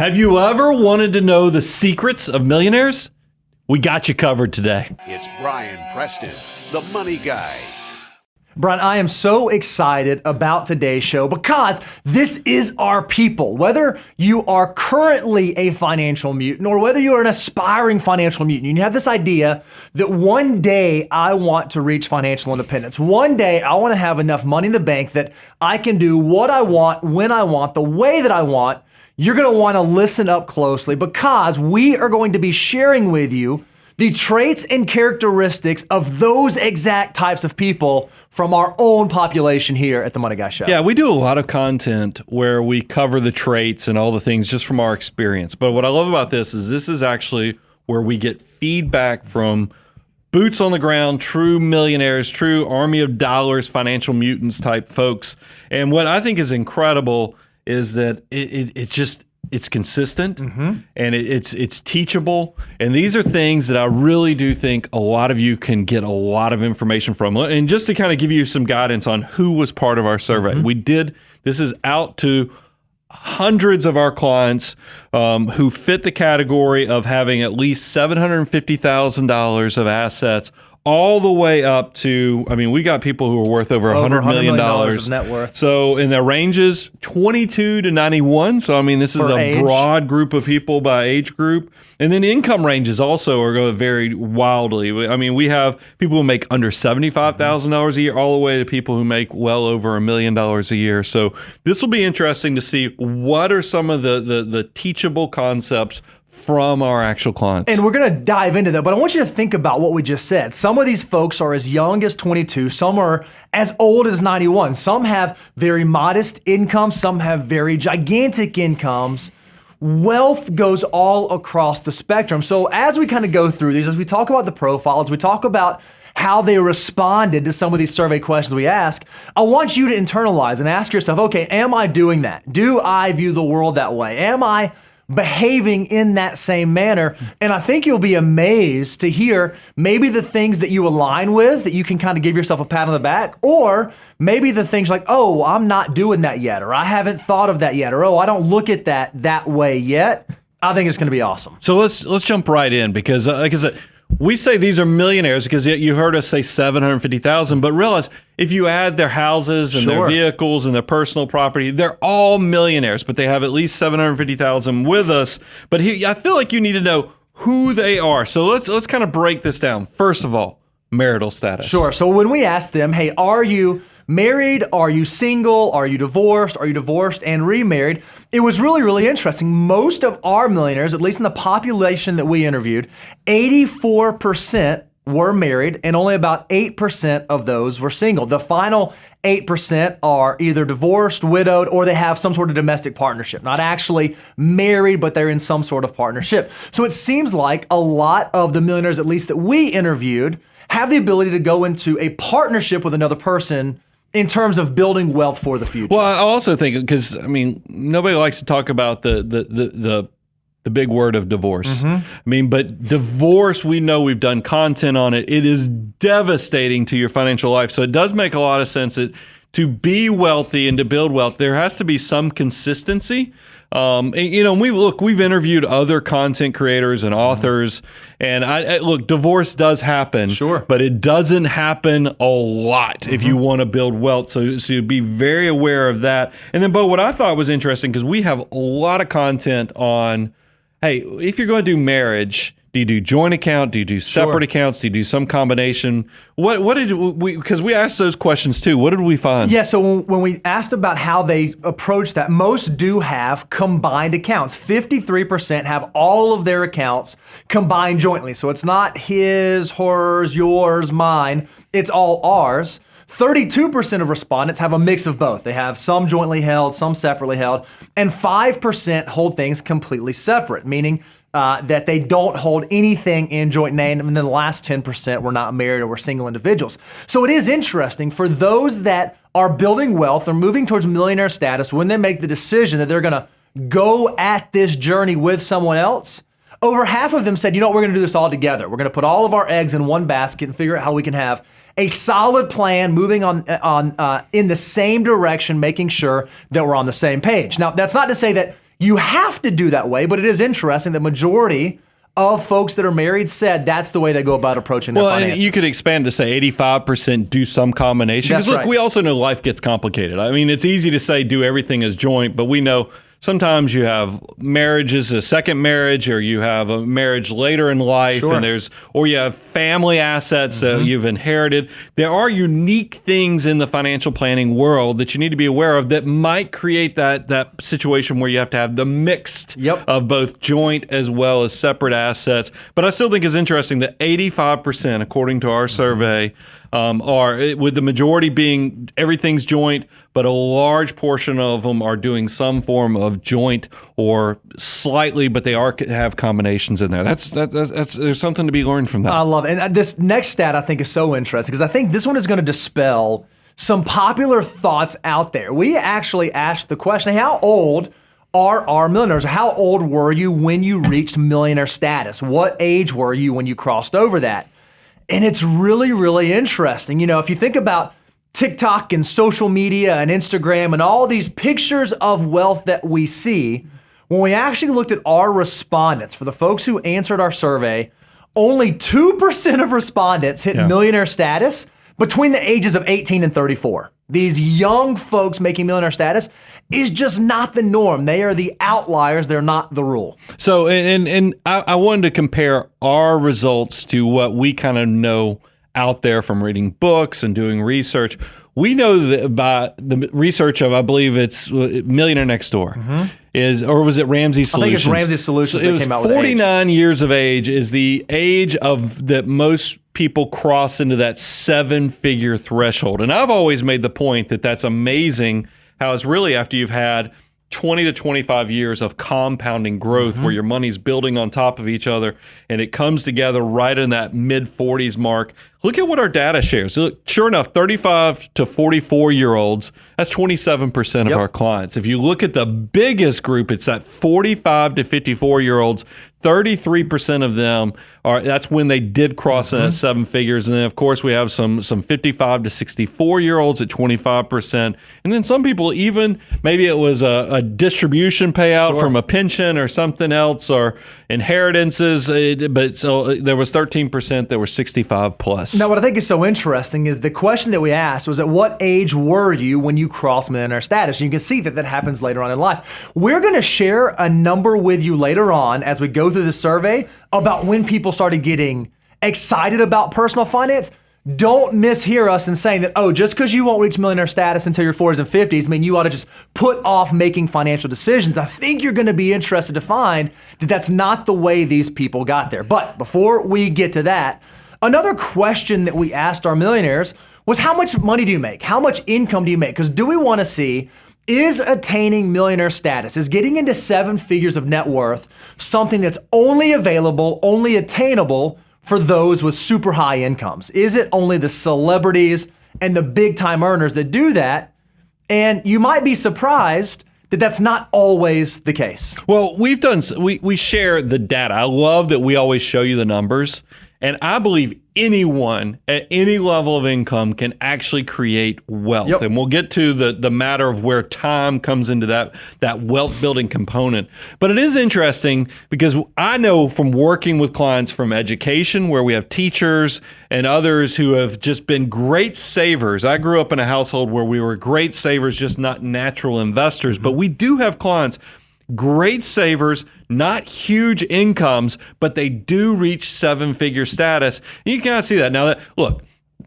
Have you ever wanted to know the secrets of millionaires? We got you covered today. It's Brian Preston, the money guy. Brian, I am so excited about today's show because this is our people. Whether you are currently a financial mutant or whether you are an aspiring financial mutant, you have this idea that one day I want to reach financial independence. One day I want to have enough money in the bank that I can do what I want, when I want, the way that I want. You're going to want to listen up closely because we are going to be sharing with you the traits and characteristics of those exact types of people from our own population here at the Money Guy Show. Yeah, we do a lot of content where we cover the traits and all the things just from our experience. But what I love about this is actually where we get feedback from boots on the ground, true millionaires, true army of dollars, financial mutants type folks. And what I think is incredible is that it's consistent and it's teachable. And these are things that I really do think a lot of you can get a lot of information from. And just to kind of give you some guidance on who was part of our survey, this is out to hundreds of our clients who fit the category of having at least $750,000 of assets, all the way up to, we got people who are worth over $100 million of net worth. So in the ranges 22 to 91. So this is a broad group of people by age group. And then income ranges also are going to vary wildly. We have people who make under $75,000 a year, all the way to people who make well over $1 million a year. So this will be interesting to see what are some of the teachable concepts from our actual clients. And we're going to dive into that, but I want you to think about what we just said. Some of these folks are as young as 22, some are as old as 91. Some have very modest incomes, some have very gigantic incomes. Wealth goes all across the spectrum. So as we kind of go through these, as we talk about the profiles, we talk about how they responded to some of these survey questions we ask, I want you to internalize and ask yourself, okay, am I doing that? Do I view the world that way? Am I behaving in that same manner? And I think you'll be amazed to hear maybe the things that you align with, that you can kind of give yourself a pat on the back, or maybe the things like, oh, I'm not doing that yet, or I haven't thought of that yet, or oh, I don't look at that way yet. I think it's going to be awesome. So let's jump right in because, like I said, we say these are millionaires because you heard us say 750,000, but realize if you add their houses and their vehicles and their personal property, they're all millionaires, but they have at least 750,000 with us. But I feel like you need to know who they are. So let's kind of break this down. First of all, marital status. Sure. So when we ask them, hey, are you married? Are you single? Are you divorced? Are you divorced and remarried? It was really, really interesting. Most of our millionaires, at least in the population that we interviewed, 84% were married and only about 8% of those were single. The final 8% are either divorced, widowed, or they have some sort of domestic partnership. Not actually married, but they're in some sort of partnership. So it seems like a lot of the millionaires, at least that we interviewed, have the ability to go into a partnership with another person in terms of building wealth for the future. Well, I also think, because nobody likes to talk about the big word of divorce. But divorce, we know, we've done content on it. It is devastating to your financial life. So it does make a lot of sense that to be wealthy and to build wealth, there has to be some consistency. We've interviewed other content creators and authors, and look, divorce does happen, but it doesn't happen a lot if you want to build wealth. So be very aware of that. And then, Bo, what I thought was interesting, because we have a lot of content on, hey, if you're going to do marriage, do you do joint account? Do you do separate accounts? Do you do some combination? What did we, because we asked those questions too. What did we find? Yeah, so when we asked about how they approach that, most do have combined accounts. 53% have all of their accounts combined jointly. So it's not his, hers, yours, mine. It's all ours. 32% of respondents have a mix of both. They have some jointly held, some separately held, and 5% hold things completely separate, meaning that they don't hold anything in joint name, and then the last 10% were not married or were single individuals. So it is interesting for those that are building wealth or moving towards millionaire status, when they make the decision that they're going to go at this journey with someone else, over half of them said, you know what, we're going to do this all together. We're going to put all of our eggs in one basket and figure out how we can have a solid plan moving on in the same direction, making sure that we're on the same page. Now, that's not to say that you have to do that way, but it is interesting. The majority of folks that are married said that's the way they go about approaching their finances. And you could expand to say 85% do some combination. Because look, we also know life gets complicated. I mean, it's easy to say do everything as joint, but we know sometimes you have marriages, a second marriage, or you have a marriage later in life, and or you have family assets that you've inherited. There are unique things in the financial planning world that you need to be aware of that might create that situation where you have to have the mixed of both joint as well as separate assets. But I still think it's interesting that 85%, according to our survey, are, with the majority being everything's joint, but a large portion of them are doing some form of joint or slightly, but they have combinations in there. That's there's something to be learned from that. I love it. And this next stat I think is so interesting because I think this one is going to dispel some popular thoughts out there. We actually asked the question, how old are our millionaires? How old were you when you reached millionaire status? What age were you when you crossed over that? And it's really, really interesting. You know, if you think about TikTok and social media and Instagram and all these pictures of wealth that we see, when we actually looked at our respondents, for the folks who answered our survey, only 2% of respondents hit millionaire status between the ages of 18 and 34. These young folks making millionaire status is just not the norm. They are the outliers. They're not the rule. So, and I wanted to compare our results to what we kind of know out there from reading books and doing research. We know that by the research of, I believe it's Millionaire Next Door, or was it Ramsey Solutions? I think it's Ramsey Solutions that came out with 49 years of age is the age of that most people cross into that 7-figure threshold. And I've always made the point that that's amazing how it's really after you've had 20 to 25 years of compounding growth where your money's building on top of each other and it comes together right in that mid-40s mark. Look at what our data shares. Sure enough, 35 to 44-year-olds, that's 27% of our clients. If you look at the biggest group, it's that 45 to 54-year-olds. 33% of them that's when they did cross in at 7 figures. And then, of course, we have some 55 to 64-year-olds at 25%. And then some people even, maybe it was a distribution payout from a pension or something else or inheritances. But so there was 13% that were 65 plus. Now, what I think is so interesting is the question that we asked was, at what age were you when you crossed millionaire status? And you can see that happens later on in life. We're going to share a number with you later on as we go through the survey about when people started getting excited about personal finance. Don't mishear us in saying that, oh, just because you won't reach millionaire status until your 40s and 50s, I mean, you ought to just put off making financial decisions. I think you're going to be interested to find that that's not the way these people got there. But before we get to that, another question that we asked our millionaires was, how much money do you make? How much income do you make? Because do we want to see, is attaining millionaire status, is getting into 7 figures of net worth something that's only available, only attainable for those with super high incomes? Is it only the celebrities and the big time earners that do that? And you might be surprised that that's not always the case. Well, we share the data. I love that we always show you the numbers. And I believe anyone at any level of income can actually create wealth. And we'll get to the matter of where time comes into that wealth building component. But it is interesting because I know from working with clients from education, where we have teachers and others who have just been great savers. I grew up in a household where we were great savers, just not natural investors. But we do have clients, great savers, not huge incomes, but they do reach 7-figure status. And you cannot see that. Now, look,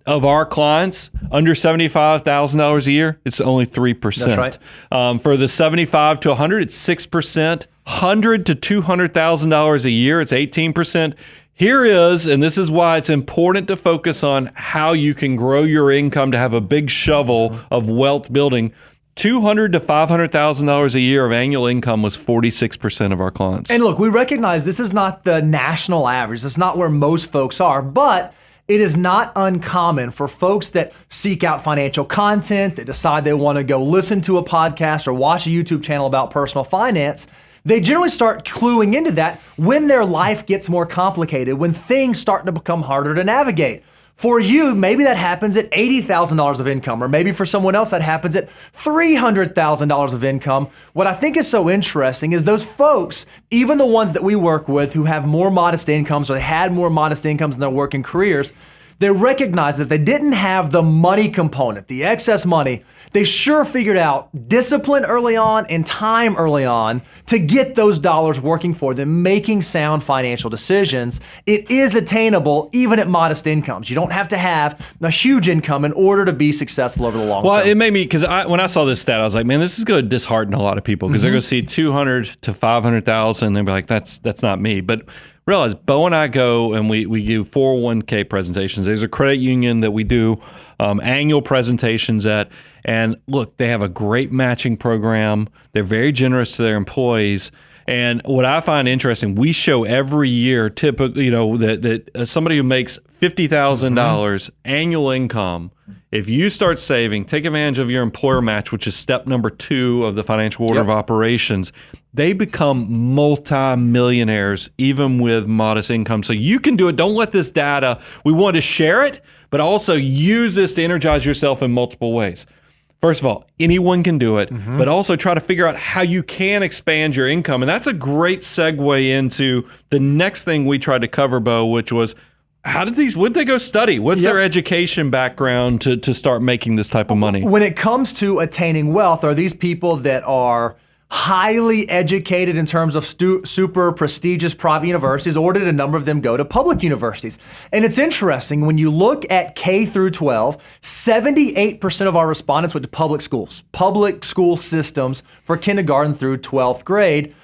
of our clients, under $75,000 a year, it's only 3%. That's right. For the 75 to 100, it's 6%. $100 to $200,000 a year, it's 18%. Here is, and this is why it's important to focus on how you can grow your income to have a big shovel of wealth building. $200,000 to $500,000 a year of annual income was 46% of our clients. And look, we recognize this is not the national average. It's not where most folks are, but it is not uncommon for folks that seek out financial content, that decide they want to go listen to a podcast or watch a YouTube channel about personal finance. They generally start cluing into that when their life gets more complicated, when things start to become harder to navigate. For you, maybe that happens at $80,000 of income, or maybe for someone else that happens at $300,000 of income. What I think is so interesting is those folks, even the ones that we work with who have more modest incomes or they had more modest incomes in their working careers, they recognize that if they didn't have the money component, the excess money, they sure figured out discipline early on and time early on to get those dollars working for them, making sound financial decisions. It is attainable even at modest incomes. You don't have to have a huge income in order to be successful over the long term. Well, it made me, because when I saw this stat, I was like, man, this is going to dishearten a lot of people because they're going to see 200 to 500,000 and they'll be like, that's not me. But realize Bo and I go and we do 401k presentations. There's a credit union that we do annual presentations at. And look, they have a great matching program. They're very generous to their employees. And what I find interesting, we show every year, typically, that somebody who makes $50,000 annual income, if you start saving, take advantage of your employer match, which is step number 2 of the financial order of operations, they become multi-millionaires even with modest income. So you can do it. Don't let this data, we want to share it, but also use this to energize yourself in multiple ways. First of all, anyone can do it, but also try to figure out how you can expand your income. And that's a great segue into the next thing we tried to cover, Bo, which was would they go study? What's their education background to start making this type of money? When it comes to attaining wealth, are these people that are highly educated in terms of super prestigious private universities, or did a number of them go to public universities? And it's interesting, when you look at K through 12, 78% of our respondents went to public school systems for kindergarten through 12th grade.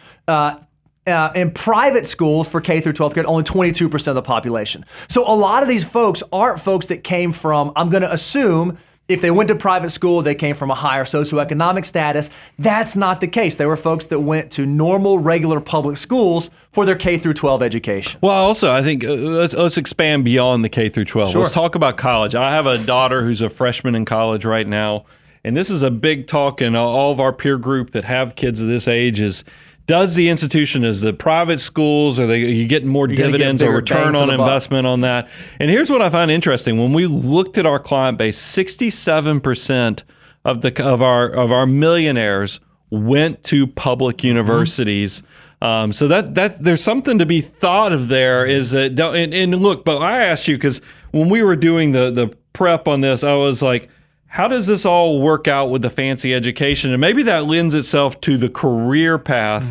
In private schools for K through 12th grade, only 22% of the population. So a lot of these folks aren't folks that came from, I'm going to assume, if they went to private school, they came from a higher socioeconomic status. That's not the case. They were folks that went to normal, regular public schools for their K through 12 education. Well, also, I think let's expand beyond the K through 12. Sure. Let's talk about college. I have a daughter who's a freshman in college right now, and this is a big talk in all of our peer group that have kids of this age is, does the institution, as the private schools, are you getting more dividends or return on investment on that? And here's what I find interesting. When we looked at our client base, 67% of our millionaires went to public universities. So that there's something to be thought of there. Is that, and look, but I asked you, because when we were doing the prep on this, I was like, how does this all work out with the fancy education? And maybe that lends itself to the career path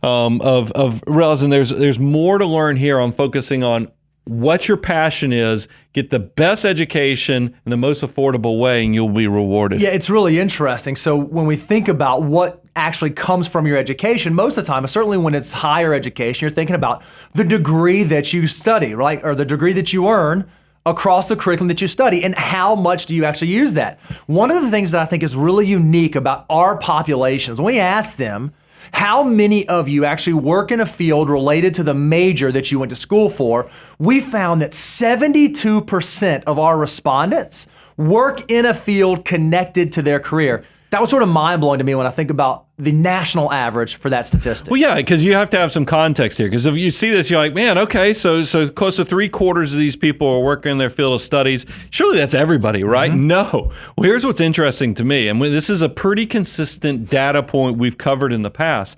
of realizing there's more to learn here on focusing on what your passion is, get the best education in the most affordable way, and you'll be rewarded. Yeah, it's really interesting. So when we think about what actually comes from your education, most of the time, certainly when it's higher education, you're thinking about the degree that you study, right? Or the degree that you earn across the curriculum that you study, and how much do you actually use that? One of the things that I think is really unique about our populations, when we ask them, how many of you actually work in a field related to the major that you went to school for, we found that 72% of our respondents work in a field connected to their career. That was sort of mind-blowing to me when I think about the national average for that statistic. Well, yeah, because you have to have some context here. Because if you see this, you're like, man, okay, so close to 3/4 of these people are working in their field of studies. Surely that's everybody, right? No. Well, here's what's interesting to me, and this is a pretty consistent data point we've covered in the past.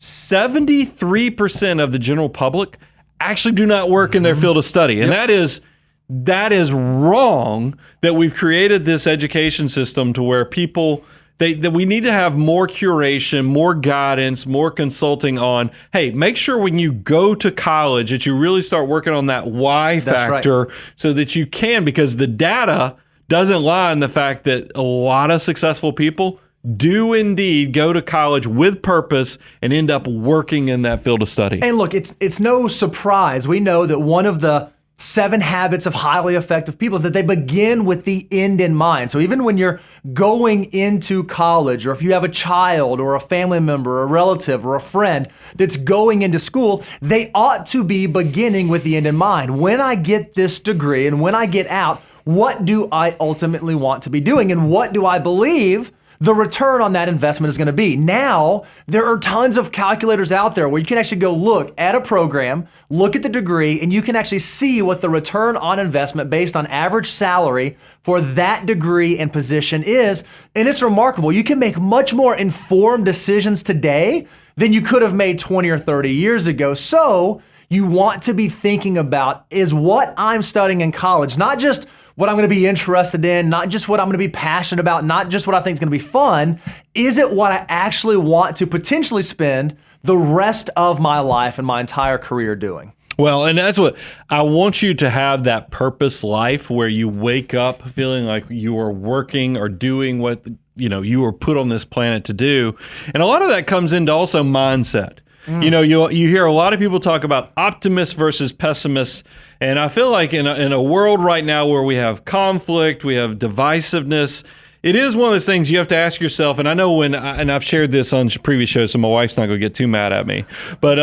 73% of the general public actually do not work in their field of study, and that is wrong. That we've created this education system to where people. That we need to have more curation, more guidance, more consulting on, hey, make sure when you go to college that you really start working on that why factor so that you can, because the data doesn't lie in the fact that a lot of successful people do indeed go to college with purpose and end up working in that field of study. And look, it's no surprise. We know that one of the 7 habits of highly effective people is that they begin with the end in mind. So even when you're going into college, or if you have a child or a family member, or a relative or a friend that's going into school, they ought to be beginning with the end in mind. When I get this degree and when I get out, what do I ultimately want to be doing? And what do I believe the return on that investment is going to be. Now, there are tons of calculators out there where you can actually go look at a program, look at the degree, and you can actually see what the return on investment based on average salary for that degree and position is. And it's remarkable. You can make much more informed decisions today than you could have made 20 or 30 years ago. So you want to be thinking about, is what I'm studying in college, not just what I'm going to be interested in, not just what I'm going to be passionate about, not just what I think is going to be fun. Is it what I actually want to potentially spend the rest of my life and my entire career doing? Well, and that's what I want you to have, that purpose life where you wake up feeling like you are working or doing what you were put on this planet to do. And a lot of that comes into also mindset. You hear a lot of people talk about optimists versus pessimists, and I feel like in a world right now where we have conflict, we have divisiveness, it is one of those things you have to ask yourself. And I know and I've shared this on previous shows, so my wife's not going to get too mad at me. But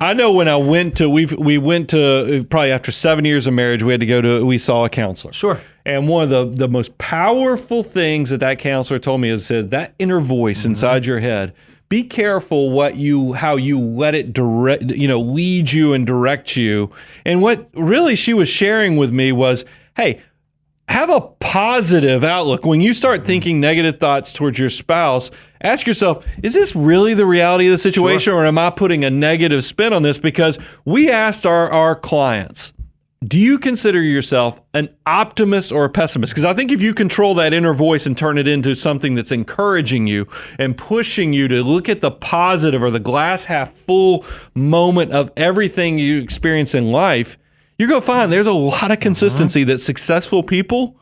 I know when I went to, we went to, probably after 7 years of marriage, we saw a counselor. Sure. And one of the most powerful things that counselor told me is that inner voice inside your head. Be careful how you let it lead you and direct you. And what really she was sharing with me was, hey, have a positive outlook. When you start thinking negative thoughts towards your spouse, ask yourself, is this really the reality of the situation, or am I putting a negative spin on this? Because we asked our clients, do you consider yourself an optimist or a pessimist? Because I think if you control that inner voice and turn it into something that's encouraging you and pushing you to look at the positive or the glass half full moment of everything you experience in life, you're going to find there's a lot of consistency that successful people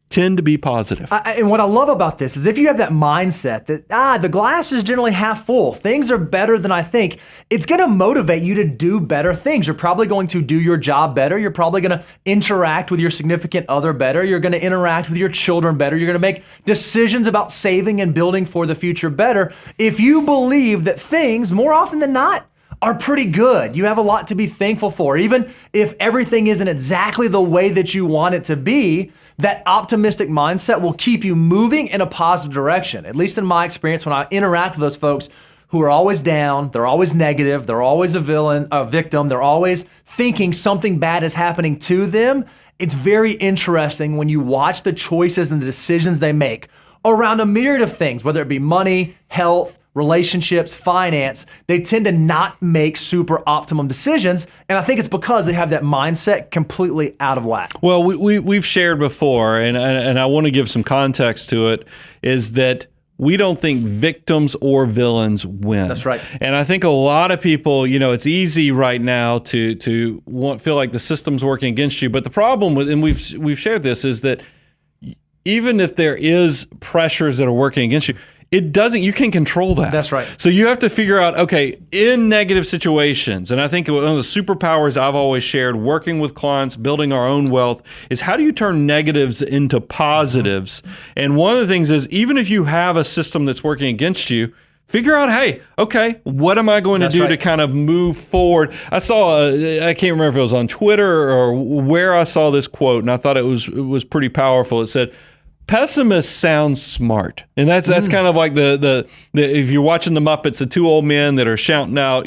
tend to be positive. And what I love about this is if you have that mindset that, the glass is generally half full, things are better than I think, it's going to motivate you to do better things. You're probably going to do your job better. You're probably going to interact with your significant other better. You're going to interact with your children better. You're going to make decisions about saving and building for the future better. If you believe that things, more often than not, are pretty good. You have a lot to be thankful for. Even if everything isn't exactly the way that you want it to be, that optimistic mindset will keep you moving in a positive direction. At least in my experience, when I interact with those folks who are always down, they're always negative, they're always a victim, they're always thinking something bad is happening to them. It's very interesting when you watch the choices and the decisions they make around a myriad of things, whether it be money, health, relationships, finance. They tend to not make super optimum decisions. And I think it's because they have that mindset completely out of whack. Well, we've shared before, and I want to give some context to it, is that we don't think victims or villains win. That's right. And I think a lot of people, it's easy right now to feel like the system's working against you. But the problem with, and we've shared this, is that even if there is pressures that are working against you, you can control that. That's right. So you have to figure out, okay, in negative situations, and I think one of the superpowers I've always shared working with clients, building our own wealth, is how do you turn negatives into positives? And one of the things is, even if you have a system that's working against you, figure out, hey, okay, what am I going to do to kind of move forward? I saw, I can't remember if it was on Twitter or where I saw this quote, and I thought it was pretty powerful. It said, pessimist sounds smart. And that's kind of like the if you're watching the Muppets, the two old men that are shouting out,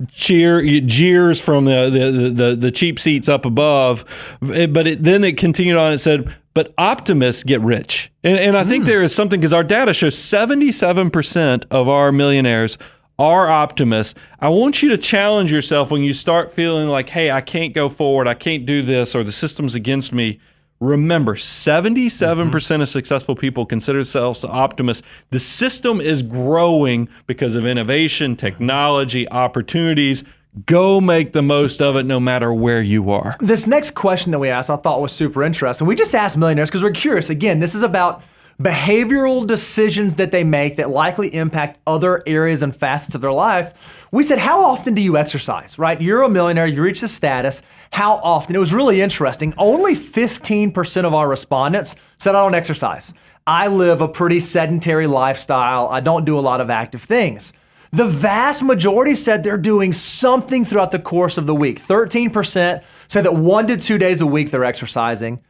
jeers from the cheap seats up above. But then it continued on, it said, but optimists get rich. And I think there is something, because our data shows 77% of our millionaires are optimists. I want you to challenge yourself when you start feeling like, hey, I can't go forward, I can't do this, or the system's against me. Remember, 77% of successful people consider themselves optimists. The system is growing because of innovation, technology, opportunities. Go make the most of it no matter where you are. This next question that we asked I thought was super interesting. We just asked millionaires because we're curious. Again, this is about behavioral decisions that they make that likely impact other areas and facets of their life. We said, how often do you exercise, right? You're a millionaire, you reach the status. How often? It was really interesting. Only 15% of our respondents said, I don't exercise. I live a pretty sedentary lifestyle. I don't do a lot of active things. The vast majority said they're doing something throughout the course of the week. 13% said that 1 to 2 days a week they're exercising.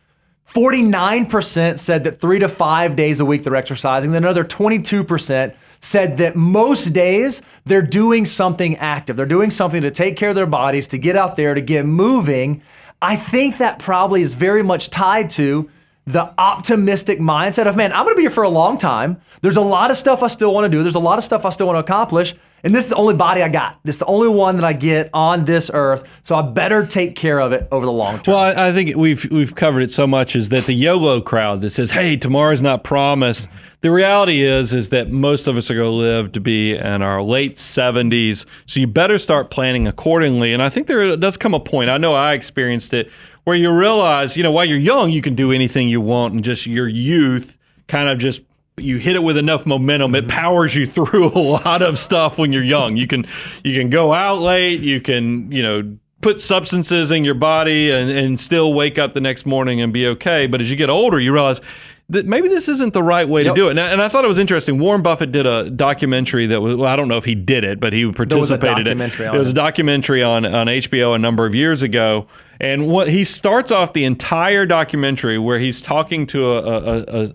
49% said that 3 to 5 days a week they're exercising. Then another 22% said that most days they're doing something active. They're doing something to take care of their bodies, to get out there, to get moving. I think that probably is very much tied to the optimistic mindset of, man, I'm going to be here for a long time. There's a lot of stuff I still want to do. There's a lot of stuff I still want to accomplish. And this is the only body I got. This is the only one that I get on this earth. So I better take care of it over the long term. Well, I think we've covered it so much is that the YOLO crowd that says, hey, tomorrow's not promised. The reality is that most of us are going to live to be in our late 70s. So you better start planning accordingly. And I think there does come a point, I know I experienced it, where you realize, while you're young, you can do anything you want, and just your youth kind of just, you hit it with enough momentum, it powers you through a lot of stuff when you're young. You can go out late, you can, put substances in your body and still wake up the next morning and be okay. But as you get older, you realize that maybe this isn't the right way to do it. And I thought it was interesting. Warren Buffett did a documentary that was, well, I don't know if he did it, but he participated in it. It was a documentary on HBO a number of years ago. And what he starts off the entire documentary where he's talking to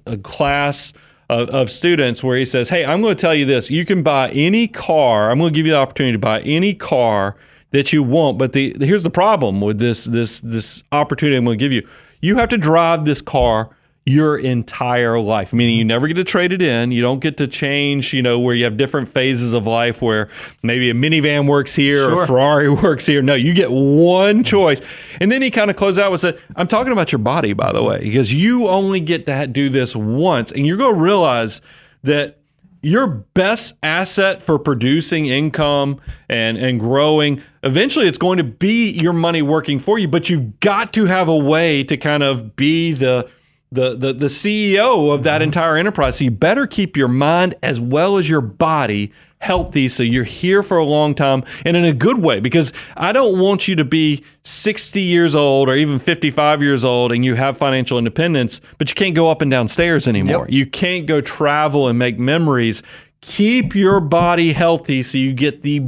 a class of students where he says, hey, I'm going to tell you this. You can buy any car. I'm going to give you the opportunity to buy any car that you want. But here's the problem with this opportunity I'm going to give you. You have to drive this car your entire life, meaning you never get to trade it in. You don't get to change, where you have different phases of life where maybe a minivan works here or a Ferrari works here. No, you get one choice. And then he kind of closed out with said, I'm talking about your body, by the way, because you only get to do this once. And you're going to realize that your best asset for producing income and growing, eventually it's going to be your money working for you, but you've got to have a way to kind of be the CEO of that entire enterprise. So you better keep your mind as well as your body healthy so you're here for a long time and in a good way, because I don't want you to be 60 years old or even 55 years old and you have financial independence, but you can't go up and down stairs anymore. Yep. You can't go travel and make memories. Keep your body healthy so you get the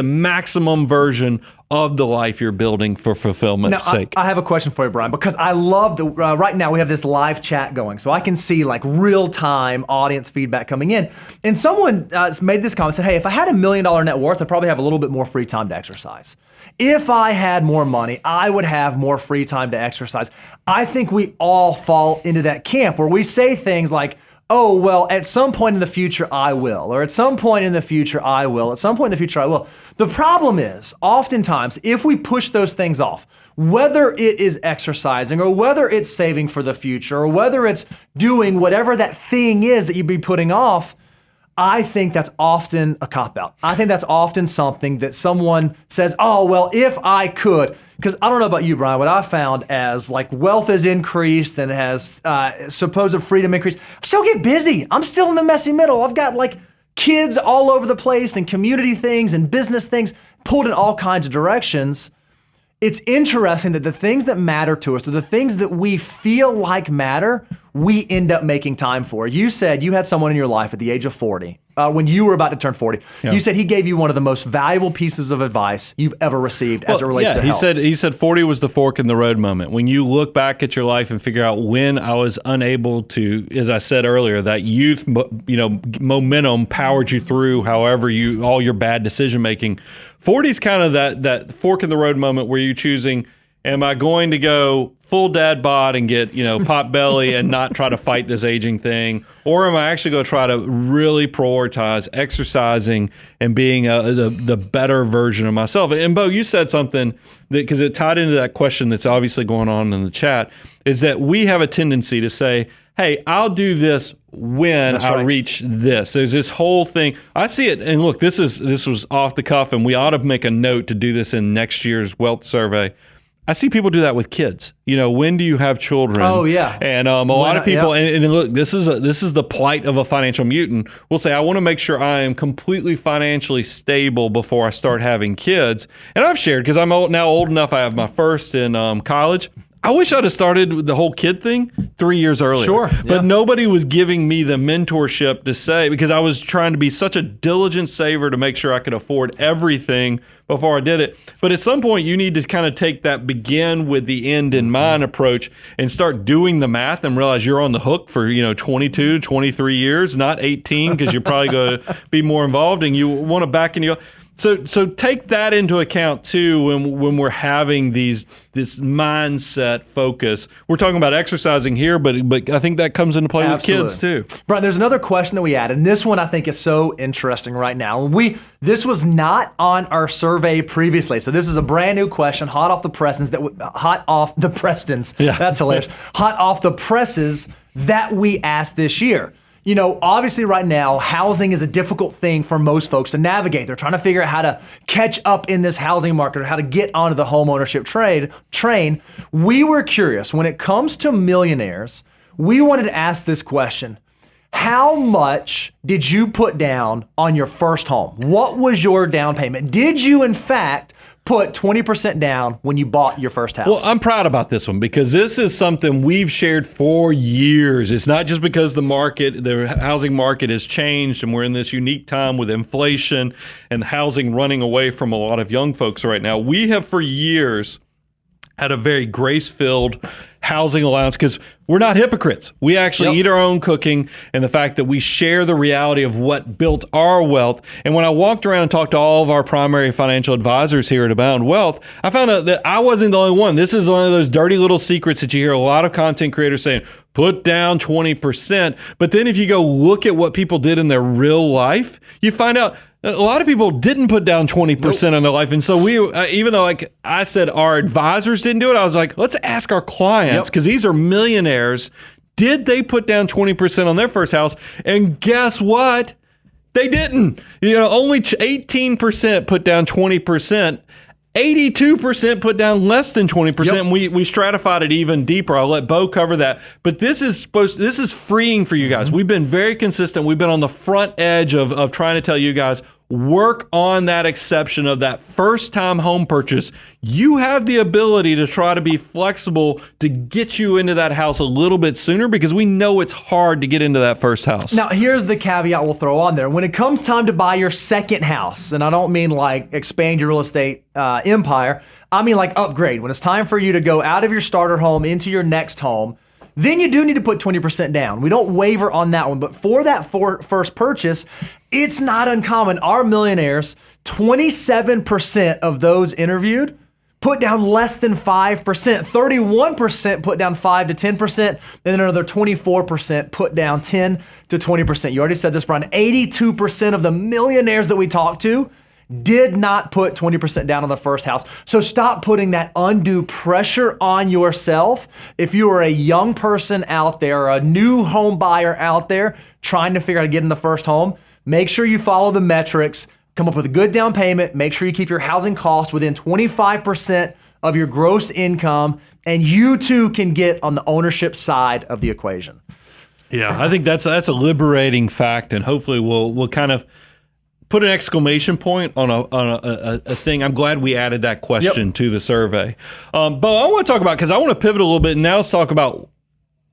maximum version of the life you're building for fulfillment's sake. I have a question for you, Brian, because I love that right now we have this live chat going, so I can see like real-time audience feedback coming in. And someone made this comment, said, hey, if I had $1 million net worth, I'd probably have a little bit more free time to exercise. If I had more money, I would have more free time to exercise. I think we all fall into that camp where we say things like, oh, well, at some point in the future, I will. Or at some point in the future, I will. At some point in the future, I will. The problem is, oftentimes, if we push those things off, whether it is exercising or whether it's saving for the future or whether it's doing whatever that thing is that you'd be putting off, I think that's often a cop-out. I think that's often something that someone says, oh, well, if I could. Because I don't know about you, Brian, what I found as like wealth has increased and has supposed freedom increased, I still get busy. I'm still in the messy middle. I've got like kids all over the place and community things and business things pulled in all kinds of directions. It's interesting that the things that matter to us, or the things that we feel like matter, we end up making time for. You said you had someone in your life at the age of 40, when you were about to turn 40. Yeah. You said he gave you one of the most valuable pieces of advice you've ever received as it relates to health. He said 40 was the fork in the road moment. When you look back at your life and figure out when I was unable to, as I said earlier, that youth, momentum powered you through however all your bad decision making. 40 is kind of that fork in the road moment where you're choosing, am I going to go full dad bod and get, pot belly and not try to fight this aging thing? Or am I actually going to try to really prioritize exercising and being the better version of myself? And Bo, you said something that, because it tied into that question that's obviously going on in the chat, is that we have a tendency to say, hey, I'll do this when I reach this. There's this whole thing. I see it, and look, this was off the cuff, and we ought to make a note to do this in next year's wealth survey. I see people do that with kids. When do you have children? Oh yeah. And a lot of people, and look, this is the plight of a financial mutant. Will say, I want to make sure I am completely financially stable before I start having kids. And I've shared, because I'm now old enough. I have my first in college. I wish I'd have started with the whole kid thing 3 years earlier. Sure, But yeah. nobody was giving me the mentorship to say, because I was trying to be such a diligent saver to make sure I could afford everything before I did it. But at some point, you need to kind of take that begin with the end in mind approach and start doing the math and realize you're on the hook for 22 to 23 years, not 18, because you're probably going to be more involved and you want to back in. So take that into account too when we're having this mindset focus. We're talking about exercising here, but I think that comes into play with kids too. Brian, there's another question that we added, and this one I think is so interesting right now. This was not on our survey previously, so this is a brand new question, hot off the presses. Yeah. That's hilarious. Hot off the presses that we asked this year. Obviously right now, housing is a difficult thing for most folks to navigate. They're trying to figure out how to catch up in this housing market or how to get onto the home ownership train. We were curious, when it comes to millionaires, we wanted to ask this question. How much did you put down on your first home? What was your down payment? Did you, in fact, put 20% down when you bought your first house? Well, I'm proud about this one because this is something we've shared for years. It's not just because the housing market has changed and we're in this unique time with inflation and housing running away from a lot of young folks right now. We have for years had a very grace-filled housing allowance because we're not hypocrites. We actually eat our own cooking, and the fact that we share the reality of what built our wealth. And when I walked around and talked to all of our primary financial advisors here at Abound Wealth, I found out that I wasn't the only one. This is one of those dirty little secrets that you hear a lot of content creators saying, put down 20%. But then if you go look at what people did in their real life, you find out a lot of people didn't put down 20% on their life. And so even though I said our advisors didn't do it, I was like, let's ask our clients because these are millionaires. Did they put down 20% on their first house? And guess what? They didn't. Only 18% put down 20%. 82% put down less than 20%. And we stratified it even deeper. I'll let Bo cover that. But this is freeing for you guys. We've been very consistent. We've been on the front edge of trying to tell you guys, work on that exception of that first time home purchase. You have the ability to try to be flexible to get you into that house a little bit sooner because we know it's hard to get into that first house. Now, here's the caveat we'll throw on there. When it comes time to buy your second house, and I don't mean like expand your real estate empire, I mean like upgrade. When it's time for you to go out of your starter home into your next home, then you do need to put 20% down. We don't waver on that one. But for that first purchase, it's not uncommon. Our millionaires, 27% of those interviewed put down less than 5%. 31% put down 5 to 10%. And then another 24% put down 10 to 20%. You already said this, Brian. 82% of the millionaires that we talked to did not put 20% down on the first house. So stop putting that undue pressure on yourself. If you are a young person out there, or a new home buyer out there trying to figure out how to get in the first home, make sure you follow the metrics, come up with a good down payment, make sure you keep your housing costs within 25% of your gross income, and you too can get on the ownership side of the equation. Yeah, I think that's a liberating fact, and hopefully we'll kind of put an exclamation point on a thing. I'm glad we added that question to the survey. Bo, I want to talk about, because I want to pivot a little bit, and now let's talk about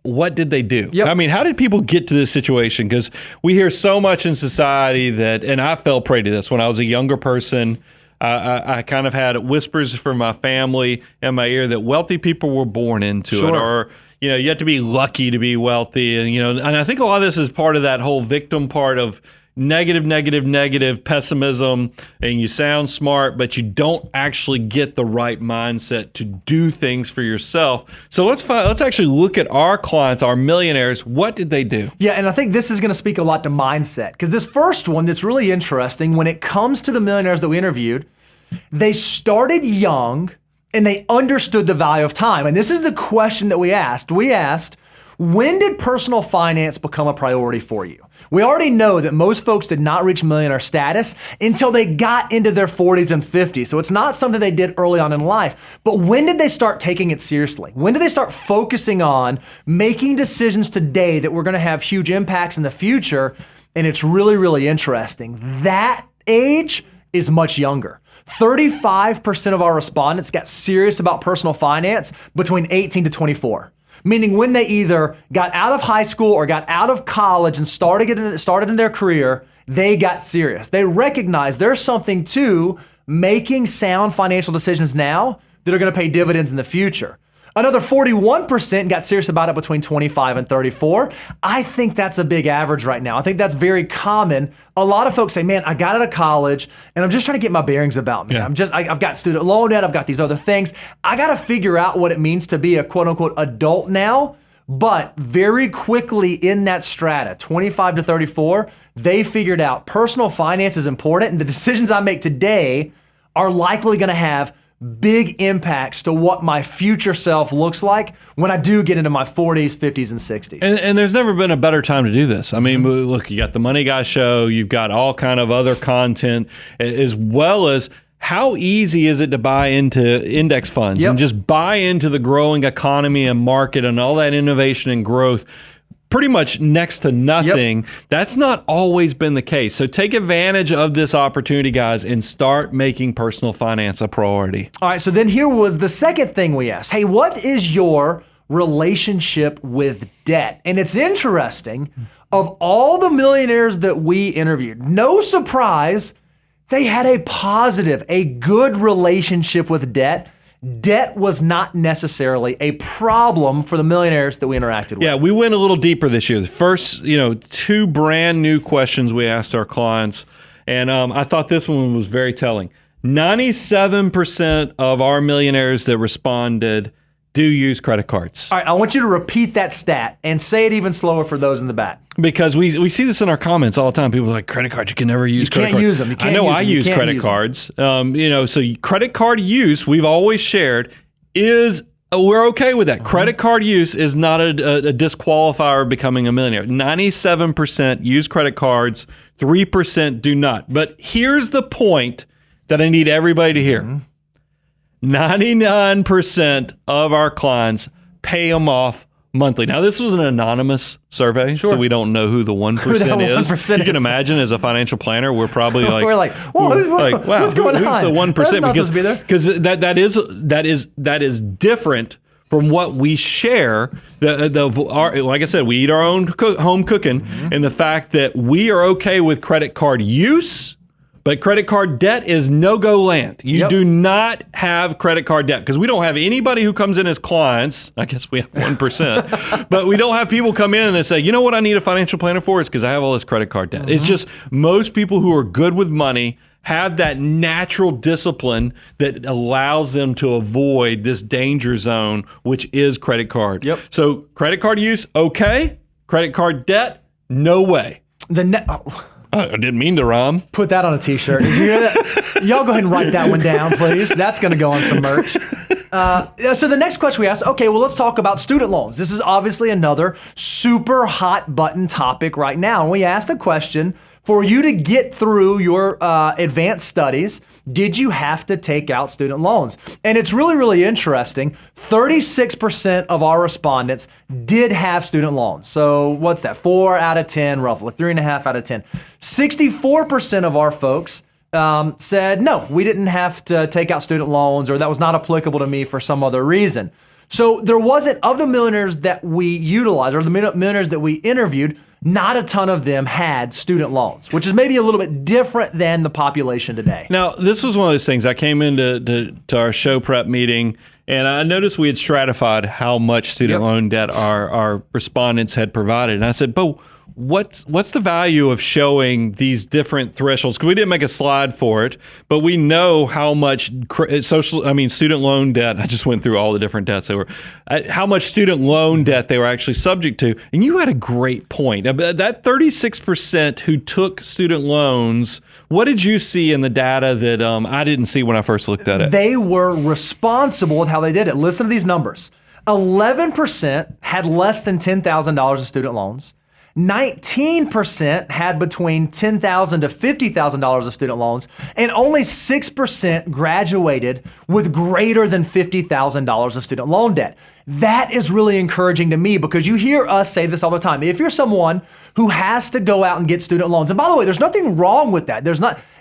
what did they do? I mean, how did people get to this situation? Because we hear so much in society that, and I fell prey to this when I was a younger person. I kind of had whispers from my family in my ear that wealthy people were born into it, or you have to be lucky to be wealthy, and I think a lot of this is part of that whole victim part of negative pessimism, and you sound smart, but you don't actually get the right mindset to do things for yourself. So let's actually look at our clients, our millionaires. What did they do? Yeah, and I think this is going to speak a lot to mindset, because this first one that's really interesting, when it comes to the millionaires that we interviewed, they started young and they understood the value of time. And this is the question that we asked. We asked, when did personal finance become a priority for you? We already know that most folks did not reach millionaire status until they got into their 40s and 50s. So it's not something they did early on in life. But when did they start taking it seriously? When did they start focusing on making decisions today that were going to have huge impacts in the future? And it's really, really interesting. That age is much younger. 35% of our respondents got serious about personal finance between 18 to 24. Meaning when they either got out of high school or got out of college and started in their career, they got serious. They recognize there's something to making sound financial decisions now that are going to pay dividends in the future. Another 41% got serious about it between 25 and 34. I think that's a big average right now. I think that's very common. A lot of folks say, man, I got out of college and I'm just trying to get my bearings about me. Yeah. I've got student loan debt. I've got these other things. I got to figure out what it means to be a quote unquote adult now. But very quickly in that strata, 25 to 34, they figured out personal finance is important and the decisions I make today are likely going to have big impacts to what my future self looks like when I do get into my 40s, 50s, and 60s. And there's never been a better time to do this. I mean, look, you got the Money Guy show, you've got all kind of other content, as well as how easy is it to buy into index funds and just buy into the growing economy and market and all that innovation and growth. Pretty much next to nothing. That's not always been the case. So take advantage of this opportunity, guys, and start making personal finance a priority. All right, so then here was the second thing we asked. Hey, what is your relationship with debt? And it's interesting, of all the millionaires that we interviewed, no surprise, they had a positive, a good relationship with debt. Debt was not necessarily a problem for the millionaires that we interacted with. Yeah, we went a little deeper this year. The first, 2 brand new questions we asked our clients, and I thought this one was very telling. 97% of our millionaires that responded do use credit cards. All right, I want you to repeat that stat and say it even slower for those in the back. Because we see this in our comments all the time. People are like, credit cards, you can never use credit cards. You can't use them. You can't I know use I them. use credit cards. So credit card use, we've always shared, we're okay with that. Credit card use is not a disqualifier of becoming a millionaire. 97% use credit cards, 3% do not. But here's the point that I need everybody to hear. 99% of our clients pay them off monthly. Now, this was an anonymous survey, so we don't know who the 1% is. You can imagine, as a financial planner, we're probably like, we're like, wow, what's going on? Who's the 1%? That's not supposed to be there. Because that is different from what we share. Like I said, we eat our own home cooking, and the fact that we are okay with credit card use. But credit card debt is no-go land. You do not have credit card debt, because we don't have anybody who comes in as clients. I guess we have 1%. But we don't have people come in and they say, you know what I need a financial planner for? It's because I have all this credit card debt. It's just most people who are good with money have that natural discipline that allows them to avoid this danger zone, which is credit card. So credit card use, okay. Credit card debt, no way. I didn't mean to rhyme. Put that on a t-shirt. Did you hear that? Y'all go ahead and write that one down, please. That's going to go on some merch. So the next question we asked, okay, well, let's talk about student loans. This is obviously another super hot button topic right now. And we asked the question, for you to get through your advanced studies, did you have to take out student loans? And it's really, really interesting. 36% of our respondents did have student loans. So what's that? 4 out of 10, roughly 3.5 out of 10. 64% of our folks said, no, we didn't have to take out student loans, or that was not applicable to me for some other reason. So there wasn't, of the millionaires that we utilized, or the millionaires that we interviewed, not a ton of them had student loans, which is maybe a little bit different than the population today. Now, this was one of those things. I came into our show prep meeting, and I noticed we had stratified how much student loan debt our respondents had provided. And I said, but what's the value of showing these different thresholds? Because we didn't make a slide for it, but we know how much student loan debt. I just went through all the different debts how much student loan debt they were actually subject to. And you had a great point. That 36% who took student loans, what did you see in the data that I didn't see when I first looked at it? They were responsible with how they did it. Listen to these numbers. 11% had less than $10,000 in student loans. 19% had between $10,000 to $50,000 of student loans, and only 6% graduated with greater than $50,000 of student loan debt. That is really encouraging to me because you hear us say this all the time. If you're someone who has to go out and get student loans, and by the way, there's nothing wrong with that.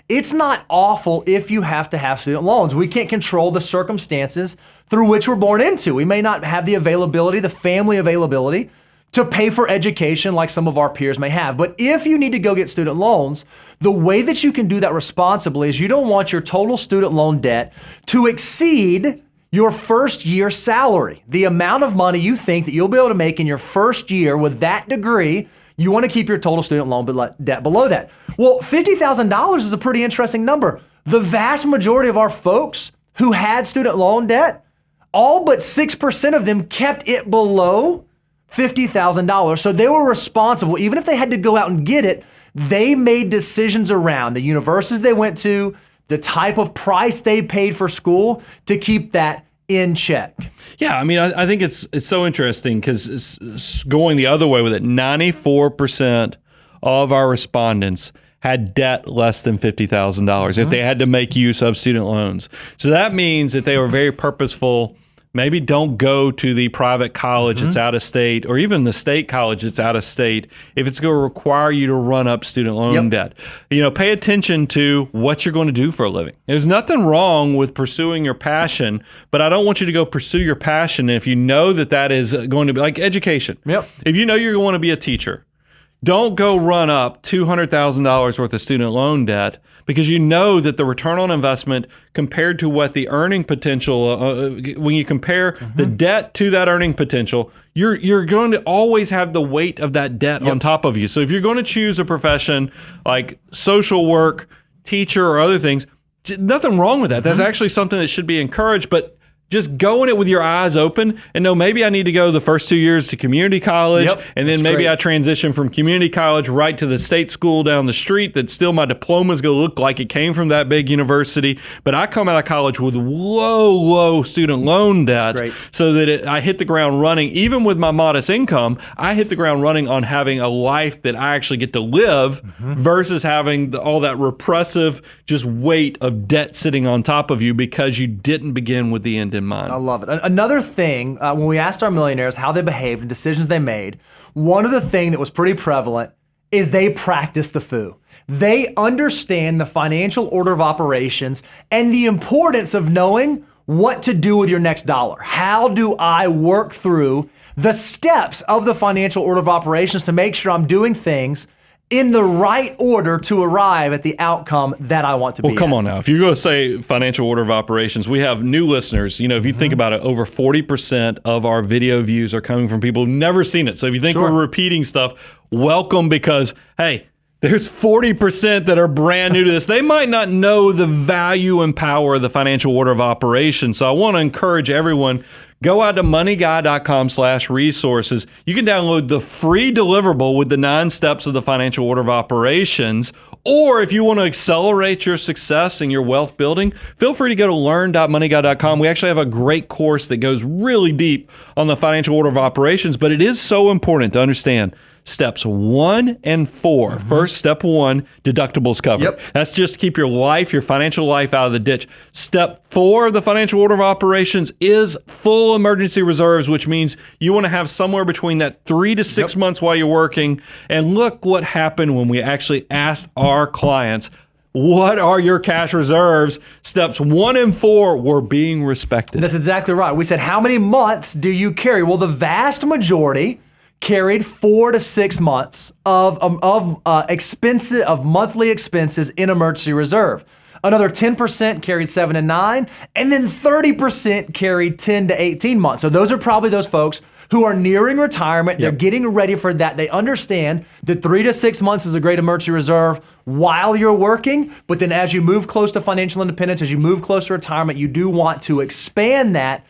It's not awful if you have to have student loans. We can't control the circumstances through which we're born into. We may not have the availability, the family availability to pay for education like some of our peers may have. But if you need to go get student loans, the way that you can do that responsibly is you don't want your total student loan debt to exceed your first year salary. The amount of money you think that you'll be able to make in your first year with that degree, you want to keep your total student loan debt below that. Well, $50,000 is a pretty interesting number. The vast majority of our folks who had student loan debt, all but 6% of them kept it below $50,000. So they were responsible. Even if they had to go out and get it, they made decisions around the universities they went to, the type of price they paid for school to keep that in check. Yeah, I mean, I think it's so interesting because it's going the other way with it. 94% of our respondents had debt less than $50,000 if they had to make use of student loans. So that means that they were very purposeful. Maybe don't go to the private college that's out of state or even the state college that's out of state if it's going to require you to run up student loan debt. You know, pay attention to what you're going to do for a living. There's nothing wrong with pursuing your passion, but I don't want you to go pursue your passion if you know that that is going to be like education. If you know you're going to be a teacher, don't go run up $200,000 worth of student loan debt because you know that the return on investment compared to what the earning potential, when you compare the debt to that earning potential, you're going to always have the weight of that debt on top of you. So if you're going to choose a profession like social work, teacher, or other things, nothing wrong with that. That's actually something that should be encouraged, but just go in it with your eyes open and know maybe I need to go the first 2 years to community college and then maybe I transition from community college right to the state school down the street that still my diploma is going to look like it came from that big university. But I come out of college with low student loan debt so that I hit the ground running. Even with my modest income, I hit the ground running on having a life that I actually get to live versus having all that repressive just weight of debt sitting on top of you because you didn't begin with the end in mind. I love it. Another thing, when we asked our millionaires how they behaved and decisions they made, one of the things that was pretty prevalent is they practice the FOO. They understand the financial order of operations and the importance of knowing what to do with your next dollar. How do I work through the steps of the financial order of operations to make sure I'm doing things in the right order to arrive at the outcome that I want to be. Well, come on now. If you go say financial order of operations, we have new listeners. You know, if you think about it, over 40% of our video views are coming from people who've never seen it. So if you think we're repeating stuff, welcome, because, hey, there's 40% that are brand new to this. They might not know the value and power of the financial order of operations. So I want to encourage everyone, go out to moneyguy.com/resources. You can download the free deliverable with the 9 steps of the financial order of operations. Or if you want to accelerate your success in your wealth building, feel free to go to learn.moneyguy.com. We actually have a great course that goes really deep on the financial order of operations, but it is so important to understand steps 1 and 4. First, step 1, deductibles covered. That's just to keep your life, your financial life out of the ditch. Step 4 of the financial order of operations is full emergency reserves, which means you want to have somewhere between that 3 to 6 months while you're working. And look what happened when we actually asked our clients, what are your cash reserves? Steps 1 and 4 were being respected. That's exactly right. We said, how many months do you carry? Well, the vast majority carried 4 to 6 months of monthly expenses in emergency reserve. Another 10% carried 7 to 9, and then 30% carried 10 to 18 months. So those are probably those folks who are nearing retirement. They're getting ready for that. They understand that 3 to 6 months is a great emergency reserve while you're working, but then as you move close to financial independence, as you move close to retirement, you do want to expand that.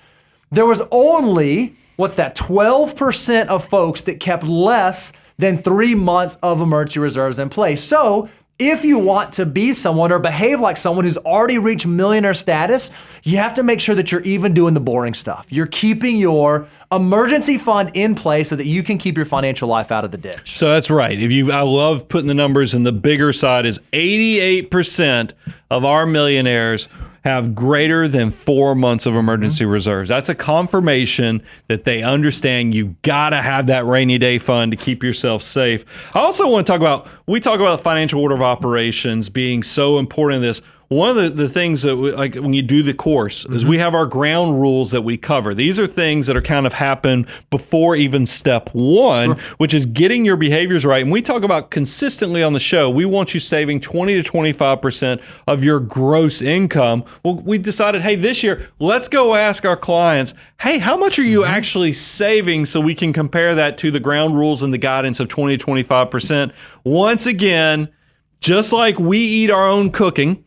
There was only 12% of folks that kept less than 3 months of emergency reserves in place. So If you want to be someone or behave like someone who's already reached millionaire status, you have to make sure that you're even doing the boring stuff. You're keeping your emergency fund in place so that you can keep your financial life out of the ditch. So that's right. I love putting the numbers, and the bigger side is 88% of our millionaires have greater than 4 months of emergency reserves. That's a confirmation that they understand you've got to have that rainy day fund to keep yourself safe. I also want to talk about, we talk about the financial order of operations being so important in this. One of the things that like when you do the course is we have our ground rules that we cover. These are things that are kind of happen before even step one, which is getting your behaviors right. And we talk about consistently on the show, we want you saving 20 to 25% of your gross income. Well, we decided, hey, this year, let's go ask our clients, hey, how much are you actually saving so we can compare that to the ground rules and the guidance of 20 to 25%. Once again, just like we eat our own cooking,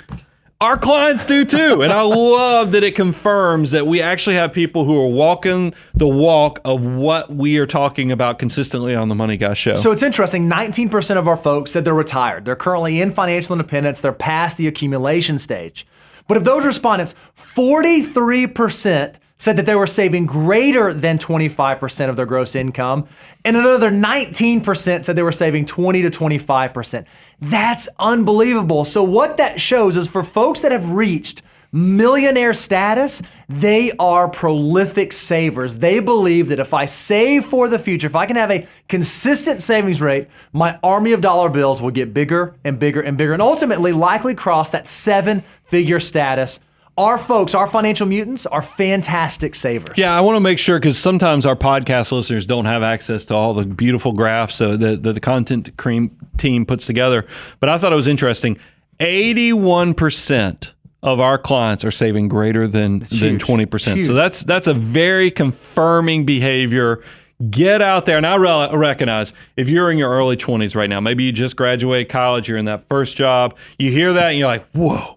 our clients do too. And I love that it confirms that we actually have people who are walking the walk of what we are talking about consistently on the Money Guy Show. So it's interesting, 19% of our folks said they're retired. They're currently in financial independence. They're past the accumulation stage. But of those respondents, 43% said that they were saving greater than 25% of their gross income, and another 19% said they were saving 20 to 25%. That's unbelievable. So what that shows is for folks that have reached millionaire status, they are prolific savers. They believe that if I save for the future, if I can have a consistent savings rate, my army of dollar bills will get bigger and bigger and bigger, and ultimately likely cross that 7-figure status. Our folks, our financial mutants, are fantastic savers. Yeah, I want to make sure, because sometimes our podcast listeners don't have access to all the beautiful graphs that the content cream team puts together. But I thought it was interesting. 81% of our clients are saving greater than 20%. So that's a very confirming behavior. Get out there. And I recognize if you're in your early 20s right now, maybe you just graduated college, you're in that first job, you hear that and you're like, whoa.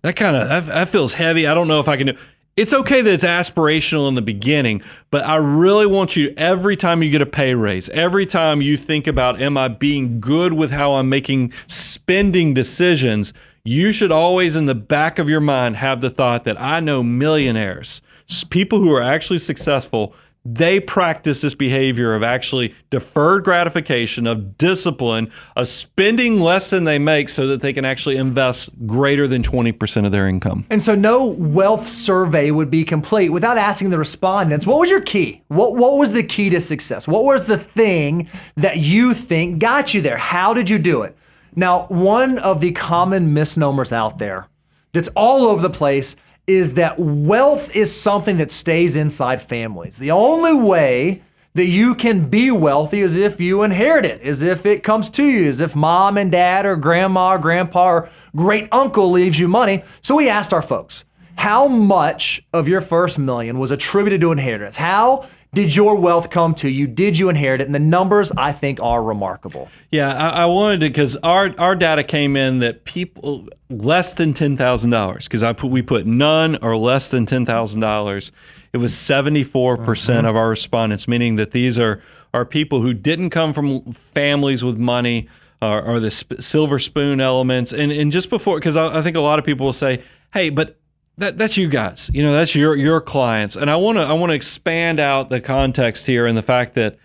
That feels heavy. I don't know if I can do. It's okay that it's aspirational in the beginning, but I really want you, every time you get a pay raise, every time you think about, am I being good with how I'm making spending decisions, you should always in the back of your mind have the thought that I know millionaires, people who are actually successful, they practice this behavior of actually deferred gratification, of discipline, of spending less than they make so that they can actually invest greater than 20% of their income. And so no wealth survey would be complete without asking the respondents, what was your key? What was the key to success? What was the thing that you think got you there? How did you do it? Now, one of the common misnomers out there that's all over the place is that wealth is something that stays inside families. The only way that you can be wealthy is if you inherit it, is if it comes to you, as if mom and dad or grandma or grandpa or great uncle leaves you money. So we asked our folks, how much of your first million was attributed to inheritance? How did your wealth come to you? Did you inherit it? And the numbers, I think, are remarkable. Yeah, I wanted to, because our data came in that people less than $10,000, because we put none or less than $10,000. It was 74% of our respondents, meaning that these are people who didn't come from families with money or the silver spoon elements. And just before, because I think a lot of people will say, hey, but that's you guys, that's your clients. And I want to expand out the context here and the fact that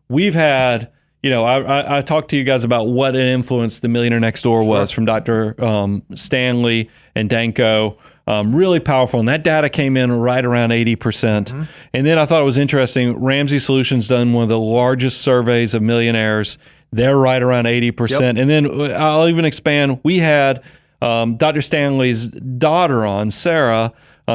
we've had, I talked to you guys about what an influence the Millionaire Next Door was from Dr. Stanley and Danko. Really powerful. And that data came in right around 80%. And then I thought it was interesting. Ramsey Solutions done one of the largest surveys of millionaires. They're right around 80%. And then I'll even expand. We had Dr. Stanley's daughter on, Sarah.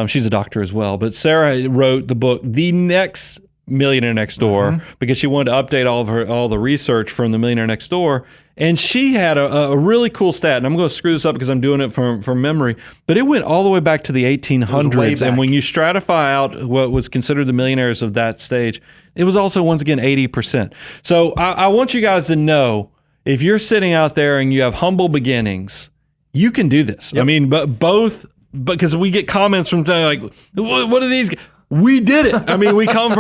She's a doctor as well, but Sarah wrote the book, The Next Millionaire Next Door, because she wanted to update all the research from the Millionaire Next Door. And she had a really cool stat, and I'm going to screw this up because I'm doing it from memory, but it went all the way back to the 1800s. And when you stratify out what was considered the millionaires of that stage, it was also, once again, 80%. So I want you guys to know, if you're sitting out there and you have humble beginnings, you can do this. I mean, but because we get comments from like, what are these? We did it. I mean, we coming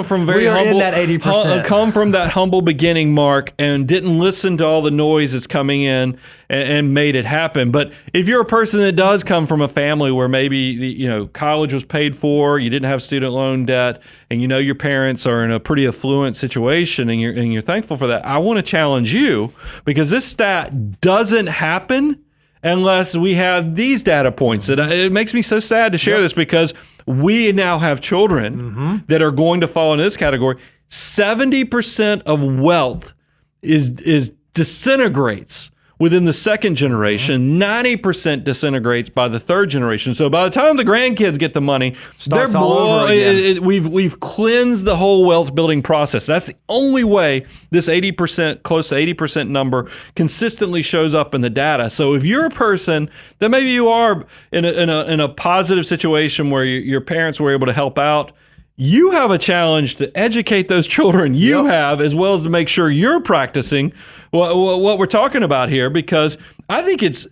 from very We are humble. in that 80%. Come from that humble beginning, Mark, and didn't listen to all the noise that's coming in and made it happen. But if you're a person that does come from a family where maybe college was paid for, you didn't have student loan debt, and your parents are in a pretty affluent situation, and you're thankful for that, I want to challenge you, because this stat doesn't happen unless we have these data points. It makes me so sad to share this, because we now have children that are going to fall into this category. 70% of wealth is disintegrates within the second generation. 90% disintegrates by the third generation. So by the time the grandkids get the money, Starts all over again. We've cleansed the whole wealth building process. That's the only way this 80%, close to 80% number consistently shows up in the data. So if you're a person that maybe you are in a positive situation where your parents were able to help out, you have a challenge to educate those children you have, as well as to make sure you're practicing what we're talking about here, because I think it's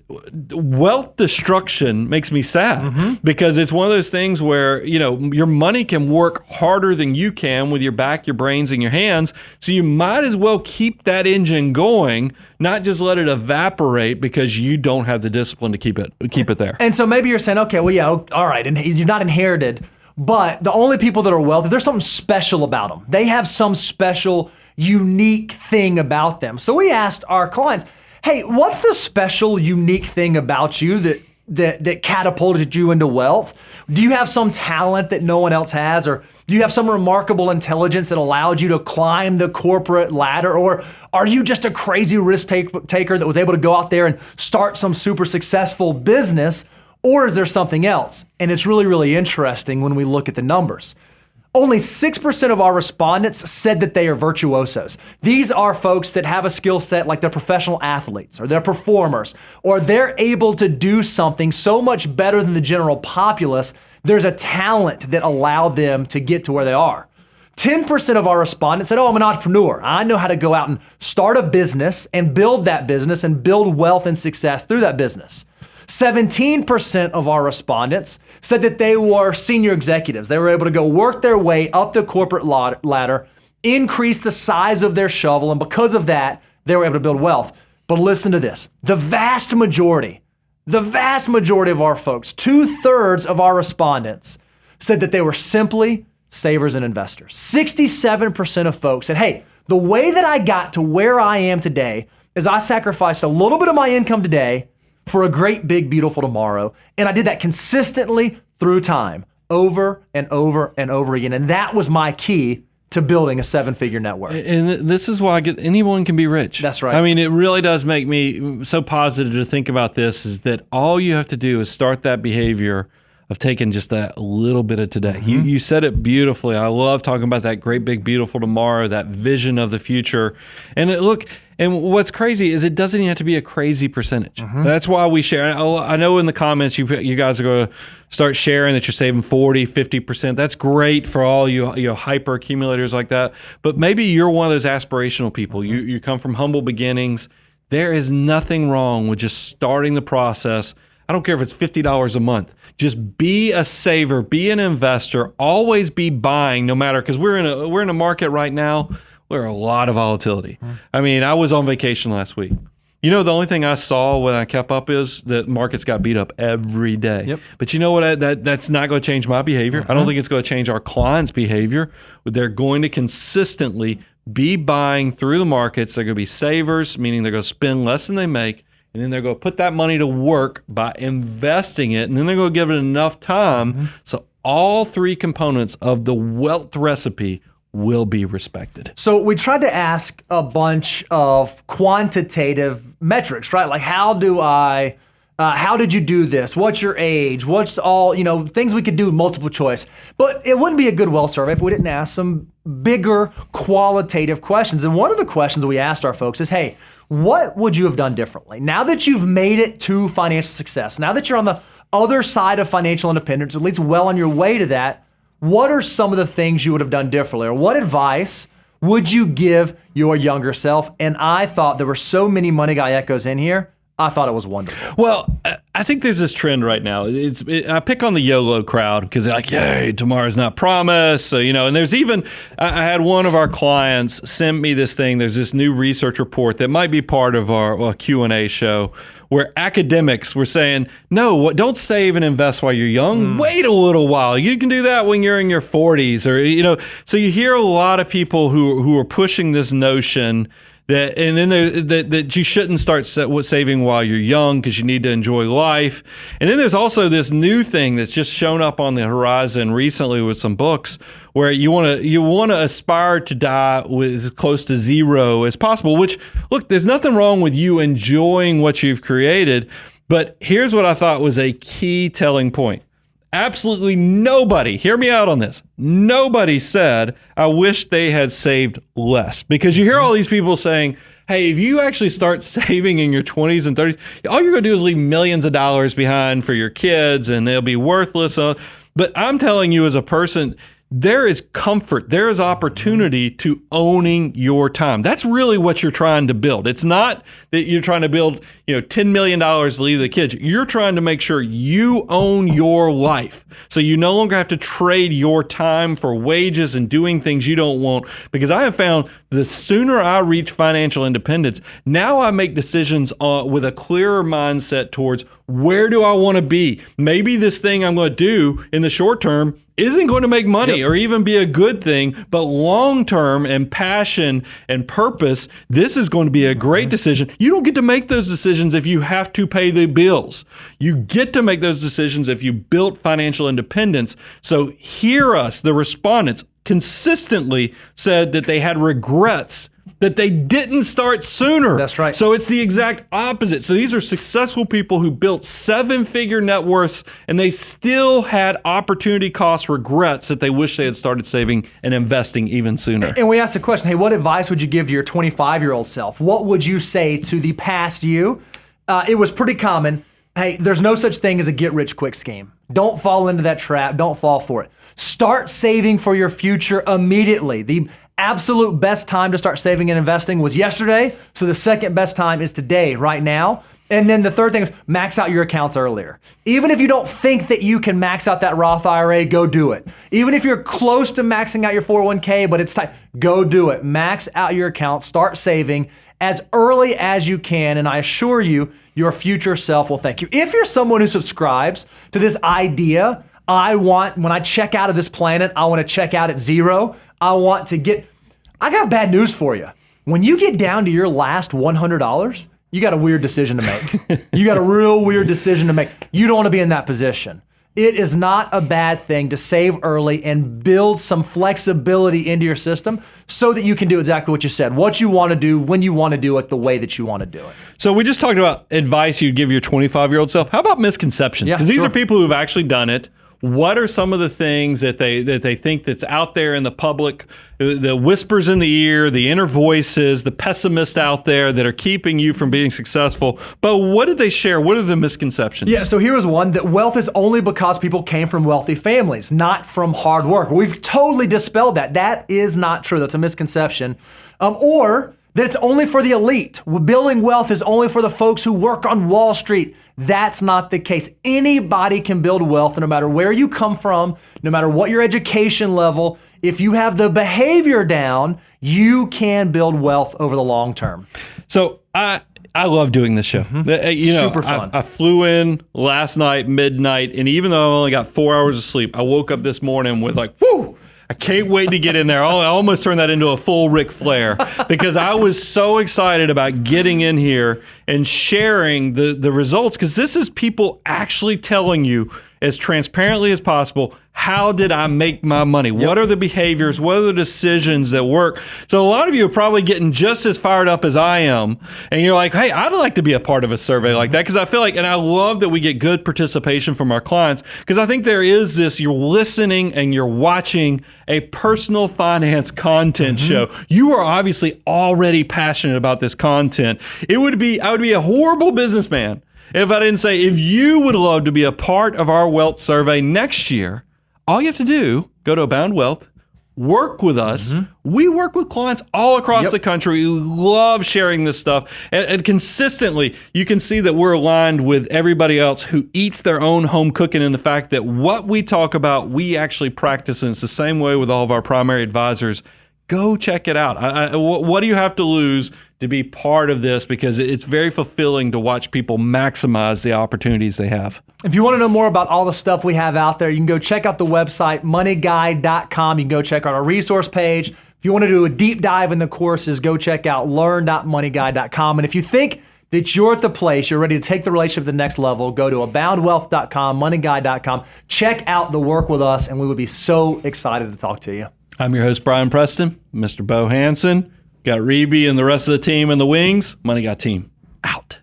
wealth destruction makes me sad, because it's one of those things where, your money can work harder than you can with your back, your brains, and your hands. So you might as well keep that engine going, not just let it evaporate because you don't have the discipline to keep it there. And so maybe you're saying, okay, well, yeah, all right, and you're not inherited. But the only people that are wealthy, there's something special about them. They have some special, unique thing about them. So we asked our clients, hey, what's the special, unique thing about you that catapulted you into wealth? Do you have some talent that no one else has? Or do you have some remarkable intelligence that allowed you to climb the corporate ladder? Or are you just a crazy risk taker that was able to go out there and start some super successful business? Or is there something else? And it's really, really interesting when we look at the numbers. Only 6% of our respondents said that they are virtuosos. These are folks that have a skill set like they're professional athletes, or they're performers, or they're able to do something so much better than the general populace. There's a talent that allowed them to get to where they are. 10% of our respondents said, I'm an entrepreneur. I know how to go out and start a business and build that business and build wealth and success through that business. 17% of our respondents said that they were senior executives. They were able to go work their way up the corporate ladder, increase the size of their shovel, and because of that, they were able to build wealth. But listen to this. The vast majority of our folks, 2/3 of our respondents, said that they were simply savers and investors. 67% of folks said, hey, the way that I got to where I am today is I sacrificed a little bit of my income today for a great, big, beautiful tomorrow. And I did that consistently through time, over and over and over again. And that was my key to building a 7-figure net worth. And this is why anyone can be rich. That's right. I mean, it really does make me so positive to think about this, is that all you have to do is start that behavior of taking just that little bit of today. You said it beautifully. I love talking about that great, big, beautiful tomorrow, that vision of the future. And and what's crazy is it doesn't even have to be a crazy percentage. That's why we share. I know in the comments you guys are going to start sharing that you're saving 40, 50%. That's great for all you hyper accumulators like that. But maybe you're one of those aspirational people. You come from humble beginnings. There is nothing wrong with just starting the process. I don't care if it's $50 a month. Just be a saver, be an investor, always be buying, no matter, because we're in a market right now where a lot of volatility. I mean, I was on vacation last week. The only thing I saw when I kept up is that markets got beat up every day. Yep. But you know what? That's not going to change my behavior. I don't think it's going to change our clients' behavior. They're going to consistently be buying through the markets. They're going to be savers, meaning they're going to spend less than they make. And then they're going to put that money to work by investing it. And then they're going to give it enough time. So all three components of the wealth recipe will be respected. So we tried to ask a bunch of quantitative metrics, right? Like how did you do this? What's your age? What's all, things we could do multiple choice. But it wouldn't be a good wealth survey if we didn't ask some bigger qualitative questions. And one of the questions we asked our folks is, hey, what would you have done differently? Now that you've made it to financial success, now that you're on the other side of financial independence, at least well on your way to that, what are some of the things you would have done differently? Or what advice would you give your younger self? And I thought there were so many Money Guy echoes in here, I thought it was wonderful. Well, I think there's this trend right now. I pick on the YOLO crowd because they're like, yay, tomorrow's not promised. So, and there's even, I had one of our clients send me this thing. There's this new research report that might be part of our Q&A show where academics were saying, no, don't save and invest while you're young. Wait a little while. You can do that when you're in your 40s or, so you hear a lot of people who are pushing this notion that you shouldn't start saving while you're young because you need to enjoy life. And then there's also this new thing that's just shown up on the horizon recently with some books where you want to aspire to die with as close to zero as possible, which, look, there's nothing wrong with you enjoying what you've created. But here's what I thought was a key telling point. Absolutely nobody, hear me out on this, nobody said, I wish they had saved less. Because you hear all these people saying, hey, if you actually start saving in your 20s and 30s, all you're going to do is leave millions of dollars behind for your kids and they'll be worthless. But I'm telling you as a person, there is comfort, there is opportunity to owning your time. That's really what you're trying to build. It's not that you're trying to build, $10 million to leave the kids. You're trying to make sure you own your life. So you no longer have to trade your time for wages and doing things you don't want. Because I have found the sooner I reach financial independence, now I make decisions with a clearer mindset towards where do I want to be? Maybe this thing I'm going to do in the short term isn't going to make money or even be a good thing, but long-term and passion and purpose, this is going to be a great decision. You don't get to make those decisions if you have to pay the bills. You get to make those decisions if you built financial independence. So hear us, the respondents consistently said that they had regrets that they didn't start sooner. That's right. So it's the exact opposite. So these are successful people who built 7-figure net worths and they still had opportunity cost regrets that they wish they had started saving and investing even sooner. And we asked the question, hey, what advice would you give to your 25-year-old self? What would you say to the past you? It was pretty common. Hey, there's no such thing as a get-rich-quick scheme. Don't fall into that trap. Don't fall for it. Start saving for your future immediately. The absolute best time to start saving and investing was yesterday. So the second best time is today, right now. And then the third thing is max out your accounts earlier. Even if you don't think that you can max out that Roth IRA, go do it. Even if you're close to maxing out your 401k, but it's time, go do it. Max out your accounts, start saving as early as you can. And I assure you, your future self will thank you. If you're someone who subscribes to this idea, when I check out of this planet, I want to check out at zero. I got bad news for you. When you get down to your last $100, you got a weird decision to make. You got a real weird decision to make. You don't want to be in that position. It is not a bad thing to save early and build some flexibility into your system so that you can do exactly what you said, what you want to do, when you want to do it, the way that you want to do it. So we just talked about advice you'd give your 25-year-old self. How about misconceptions? Because these are people who've actually done it. What are some of the things that they think that's out there in the public, the whispers in the ear, the inner voices, the pessimists out there that are keeping you from being successful? But what did they share? What are the misconceptions? Yeah, so here was one, that wealth is only because people came from wealthy families, not from hard work. We've totally dispelled that. That is not true. That's a misconception. Or that it's only for the elite. Building wealth is only for the folks who work on Wall Street. That's not the case. Anybody can build wealth, no matter where you come from, no matter what your education level. If you have the behavior down, you can build wealth over the long term. So I love doing this show. Super fun. I flew in last night, midnight, and even though I only got 4 hours of sleep, I woke up this morning with whoo! I can't wait to get in there. I almost turned that into a full Ric Flair because I was so excited about getting in here and sharing the results, because this is people actually telling you as transparently as possible, how did I make my money? Yep. What are the behaviors? What are the decisions that work? So a lot of you are probably getting just as fired up as I am. And you're like, hey, I'd like to be a part of a survey like that, because I feel like, and I love that we get good participation from our clients, because I think there is this, you're listening and you're watching a personal finance content show. You are obviously already passionate about this content. I would be a horrible businessman if I didn't say, if you would love to be a part of our wealth survey next year, all you have to do, go to Abound Wealth, work with us. We work with clients all across the country who love sharing this stuff. And consistently, you can see that we're aligned with everybody else who eats their own home cooking in the fact that what we talk about, we actually practice. And it's the same way with all of our primary advisors. Go check it out. What do you have to lose to be part of this? Because it's very fulfilling to watch people maximize the opportunities they have. If you want to know more about all the stuff we have out there, you can go check out the website, moneyguide.com. You can go check out our resource page. If you want to do a deep dive in the courses, go check out learn.moneyguide.com. And if you think that you're at the place, you're ready to take the relationship to the next level, go to aboundwealth.com, moneyguide.com. Check out the work with us, and we would be so excited to talk to you. I'm your host, Brian Preston, Mr. Bo Hansen. Got Reby and the rest of the team in the wings. Money Guy team out.